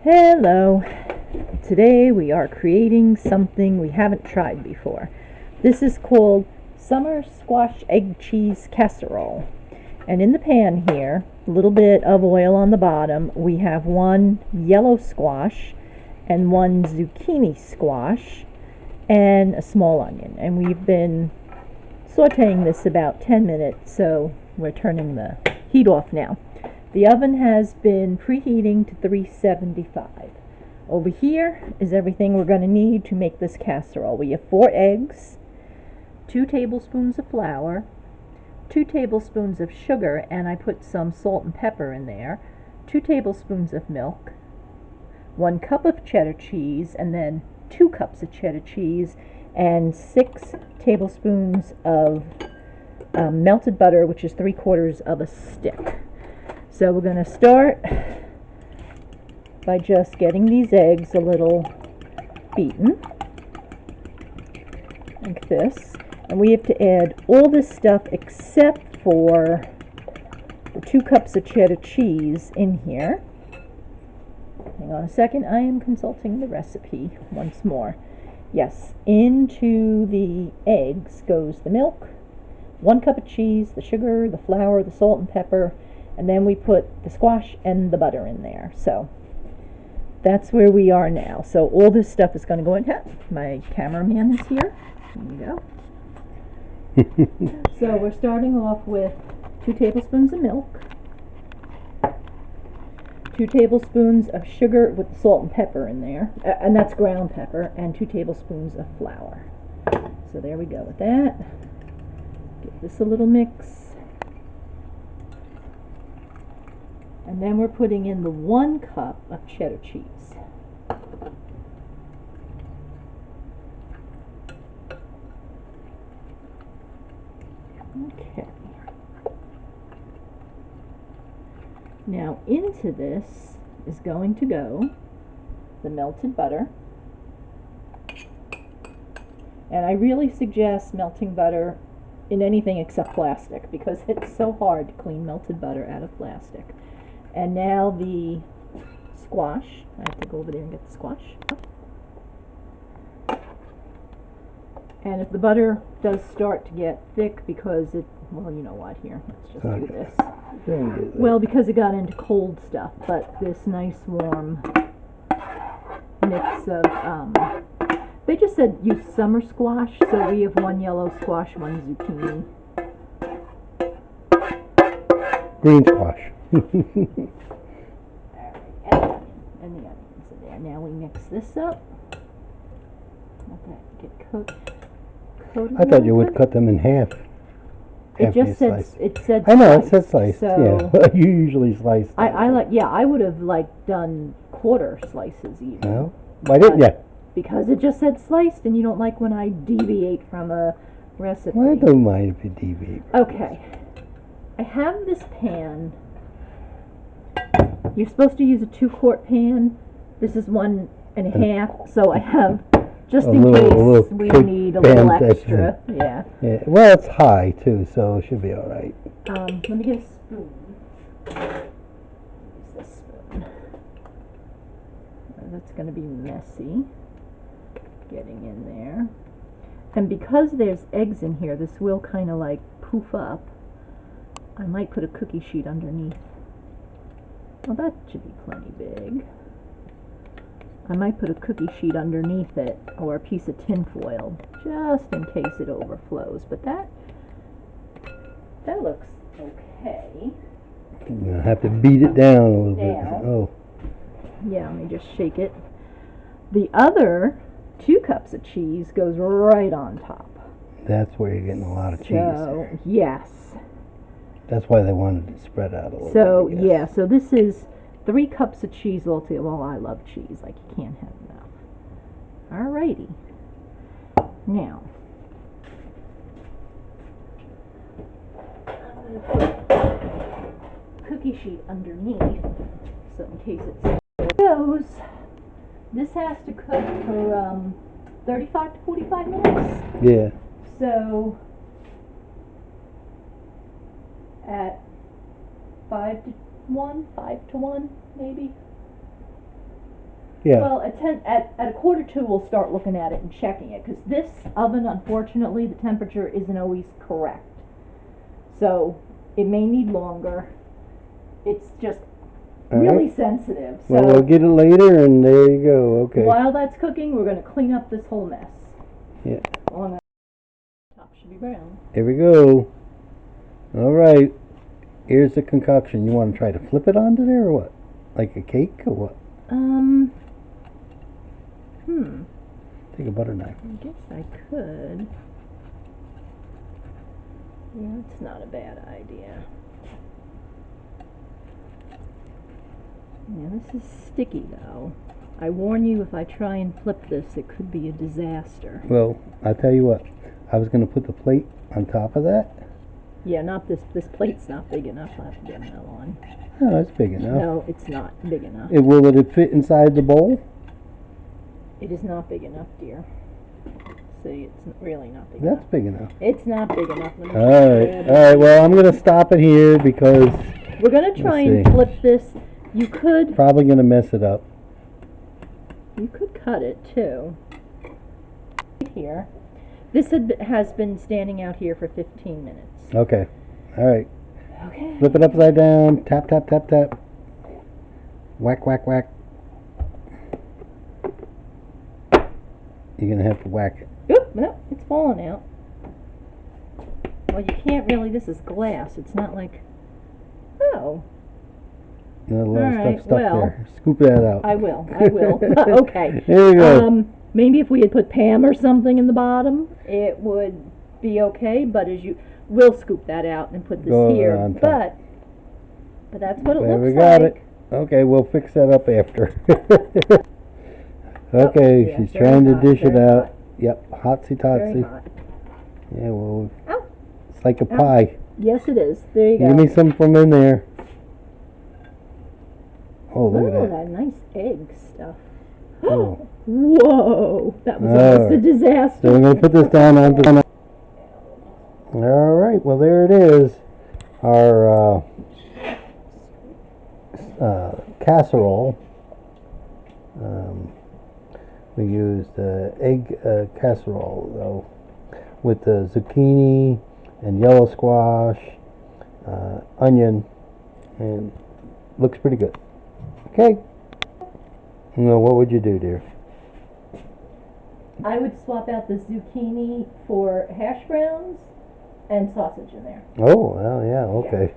Hello. Today we are creating something we haven't tried before. This is called summer squash egg cheese casserole. And in the pan here, a little bit of oil on the bottom, we have one yellow squash and one zucchini squash and a small onion. And we've been sauteing this about 10 minutes, so we're turning the heat off now. The oven has been preheating to 375. Over here is everything we're going to need to make this casserole. We have 4 eggs, 2 tablespoons of flour, 2 tablespoons of sugar, and I put some salt and pepper in there, 2 tablespoons of milk, 1 cup of cheddar cheese, and then 2 cups of cheddar cheese, and 6 tablespoons of melted butter, which is 3/4 of a stick. So we're going to start by just getting these eggs a little beaten, like this. And we have to add all this stuff except for the 2 cups of cheddar cheese in here. Hang on a second, I am consulting the recipe once more. Yes, into the eggs goes the milk, 1 cup of cheese, the sugar, the flour, the salt and pepper, and then we put the squash and the butter in there. So that's where we are now. So all this stuff is going to go in. My cameraman is here. There you go. So we're starting off with 2 tablespoons of milk, 2 tablespoons of sugar with the salt and pepper in there, and that's ground pepper, and 2 tablespoons of flour. So there we go with that. Give this a little mix. And then we're putting in the 1 cup of cheddar cheese. Okay. Now into this is going to go the melted butter. And I really suggest melting butter in anything except plastic, because it's so hard to clean melted butter out of plastic. And now the squash. I have to go over there and get the squash. And if the butter does start to get thick because it, well, you know what, here, let's just do this. Well, because it got into cold stuff, but this nice warm mix of, they just said use summer squash, so we have 1 yellow squash, 1 zucchini. Green squash. Alright, and the onions are there. Now we mix this up. Let that get coated. I thought you would cut them in half. It just said sliced. I know, it said sliced. So yeah, you usually slice. I would have done quarter slices even. No, why didn't you? Because it just said sliced, and you don't like when I deviate from a recipe. Well, I don't mind if you deviate. Okay, I have this pan. You're supposed to use a 2-quart pan. This is 1 1/2, so I have, just in case we need a little extra. Yeah. Well, it's high too, so it should be all right. Let me get a spoon. Use this spoon. That's going to be messy getting in there. And because there's eggs in here, this will kind of like poof up. I might put a cookie sheet underneath. Well, that should be plenty big. I might put a cookie sheet underneath it, or a piece of tin foil, just in case it overflows. But that looks okay. You're gonna have to beat it down a little bit. Oh. Yeah, let me just shake it. The other 2 cups of cheese goes right on top. That's where you're getting a lot of cheese. So, yes. That's why they wanted to spread out a little bit. So, yeah, so this is 3 cups of cheese altogether. Well, I love cheese, like you can't have enough. Alrighty. Now, I'm going to put cookie sheet underneath, so in case it goes. This has to cook for 35 to 45 minutes. Yeah. So at 5 to 1 maybe. Yeah. Well, at a quarter to, we'll start looking at it and checking it, because this oven, unfortunately, the temperature isn't always correct. So it may need longer. It's just really sensitive. So well, we'll get it later, and there you go. Okay. while that's cooking, we're going to clean up this whole mess. Yeah. On the top should be brown. Here we go. All right. Here's the concoction. You want to try to flip it onto there, or what? Like a cake, or what? Take a butter knife. I guess I could. Yeah, it's not a bad idea. Yeah, this is sticky though. I warn you, if I try and flip this, it could be a disaster. Well, I'll tell you what. I was going to put the plate on top of that. Yeah, not this. This plate's not big enough. I'll have to get another one. Oh, that's big enough. No, it's not big enough. Will it fit inside the bowl? It is not big enough, dear. See, it's really not big That's enough. big enough. It's not big enough. Let me All right. Well, I'm going to stop it here because we're going to try and flip this. You could. Probably going to mess it up. You could cut it too. Here. This has been standing out here for 15 minutes. Okay. All right. Okay. Flip it upside down. Tap, tap, tap, tap. Whack, whack, whack. You're going to have to whack it. Oop, no, it's falling out. Well, you can't really. This is glass. It's not like. Oh. There's a lot of Alright, stuff stuck there. Scoop that out. I will. Okay. There you go. Maybe if we had put Pam or something in the bottom, it would be okay. But we'll scoop that out and put this here. But that's what it looks like. We got it. Okay, we'll fix that up after. Okay, yeah, she's trying to dish it out. Hot. Yep, hotsy totsy. Yeah, well, Ow. it's like a pie. Yes, it is. There you go. Give me some from in there. Oh, look at that. That nice egg stuff. Oh. Whoa, that was almost a disaster. So we're going to put this down onto. All right, well, there it is. Our casserole. We used egg casserole, though, with the zucchini and yellow squash, onion, and looks pretty good. Okay. Now, what would you do, dear? I would swap out the zucchini for hash browns and sausage in there. Oh, well, yeah, okay.